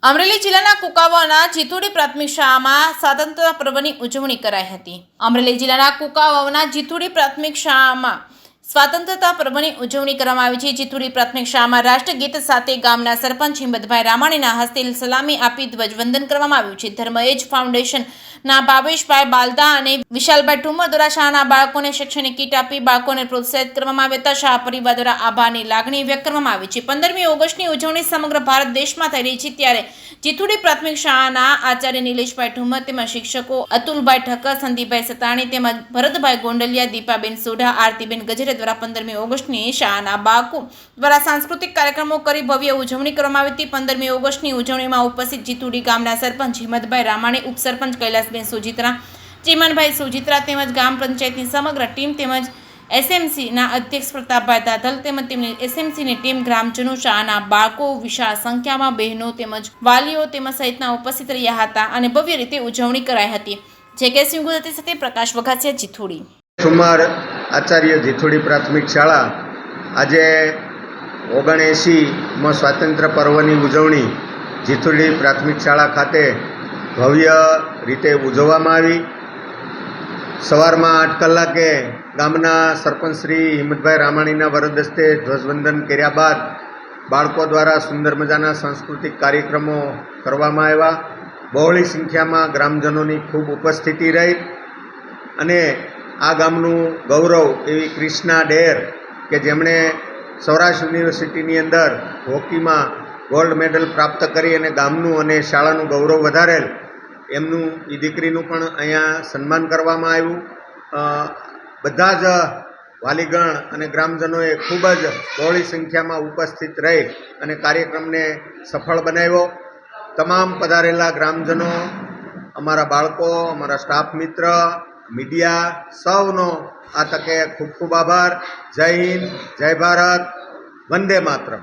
અમરેલી જિલ્લાના કુકાવાવના જીતુડી પ્રાથમિક શાળામાં સ્વાતંત્ર્ય પર્વની ઉજવણી કરાઈ હતી। અમરેલી જિલ્લાના કુકાવાવના જીતુડી પ્રાથમિક શાળામાં સ્વાતંત્રતા પર્વની ઉજવણી કરવામાં આવી છે। જીતુડી પ્રાથમિક શાળામાં રાષ્ટ્રગીત સાથે ગામના સરપંચ હિંમતભાઈ રામાણીના હસ્તે સલામી આપી ધ્વજવંદન કરવામાં આવ્યું છે। ધર્મ એજ ફાઉન્ડેશનના ભાવેશભાઈ બાલદા અને વિશાલભાઈ ઠુમર દ્વારા શાળાના બાળકોને શૈક્ષણિક કીટ આપી બાળકોને પ્રોત્સાહિત કરવામાં આવ્યા હતા। શાળા પરિવાર દ્વારા આભારની લાગણી વ્યક્ત કરવામાં આવી છે। 15મી ઓગસ્ટની ઉજવણી સમગ્ર ભારત દેશમાં થઈ રહી છે, ત્યારે જીતુડી પ્રાથમિક શાળાના આચાર્ય નિલેશભાઈ ઠુમર તેમજ શિક્ષકો અતુલભાઈ ઠક્કર, સંદીપભાઈ સતાણી તેમજ ભરતભાઈ ગોંડલિયા, દીપાબેન સોઢા, આરતીબેન ગજેરા દ્વારા 15મી ઓગસ્ટની શાળાના બાળકો દ્વારા સાંસ્કૃતિક કાર્યક્રમો કરી ભવ્ય ઉજવણી કરવામાં આવી હતી। 15મી ઓગસ્ટની ઉજવણીમાં ઉપસ્થિત જીતુડી ગામના સરપંચ હિંમતભાઈ રામાણી, ઉપસરપંચ કૈલાસબેન સુજિત્રા, ચીમનભાઈ સુજિત્રા તેમજ ગ્રામ પંચાયતની સમગ્ર ટીમ તેમજ એસએમસીના અધ્યક્ષ પ્રતાપભાઈ દાધલ તેમજ તેમની એસએમસીની ટીમ, ગ્રામજનો, શાળાના બાળકો, વિશાળ સંખ્યામાં બહેનો તેમજ વાલીઓ તેમજ સહિતના ઉપસ્થિત રહ્યા હતા અને ભવ્ય રીતે ઉજવણી કરાઈ હતી। જે સિંહ ગુજરાતી સાથે પ્રકાશ વઘાસિયા, જીતુડી। કુમાર આચાર્ય જીતુડી પ્રાથમિક શાળા આજે 79માં સ્વાતંત્ર્ય પર્વની ઉજવણી જીતુડી પ્રાથમિક શાળા ખાતે ભવ્ય રીતે ઉજવવામાં આવી। સવારમાં 8 કલાકે ગામના સરપંચ શ્રી હિંમતભાઈ રામાણીના વરદ હસ્તે ધ્વજવંદન કર્યા બાદ બાળકો દ્વારા સુંદર મજાના સાંસ્કૃતિક કાર્યક્રમો કરવામાં આવ્યા। બહોળી સંખ્યામાં ગ્રામજનોની ખૂબ ઉપસ્થિતિ રહી અને આ ગામનું ગૌરવ એવી ક્રિષ્ના ડેર કે જેમણે સૌરાષ્ટ્ર યુનિવર્સિટીની અંદર હોકીમાં ગોલ્ડ મેડલ પ્રાપ્ત કરી અને ગામનું અને શાળાનું ગૌરવ વધારેલ એમનું એ દીકરીનું પણ અહીંયા સન્માન કરવામાં આવ્યું। બધા જ વાલીગણ અને ગ્રામજનોએ ખૂબ જ બહોળી સંખ્યામાં ઉપસ્થિત રહી અને કાર્યક્રમને સફળ બનાવ્યો। તમામ પધારેલા ગ્રામજનો, અમારા બાળકો, અમારા સ્ટાફ મિત્ર, મીડિયા સૌનો આ તકે ખૂબ ખૂબ આભાર। જય હિન્દ, જય ભારત, વંદે માતરમ।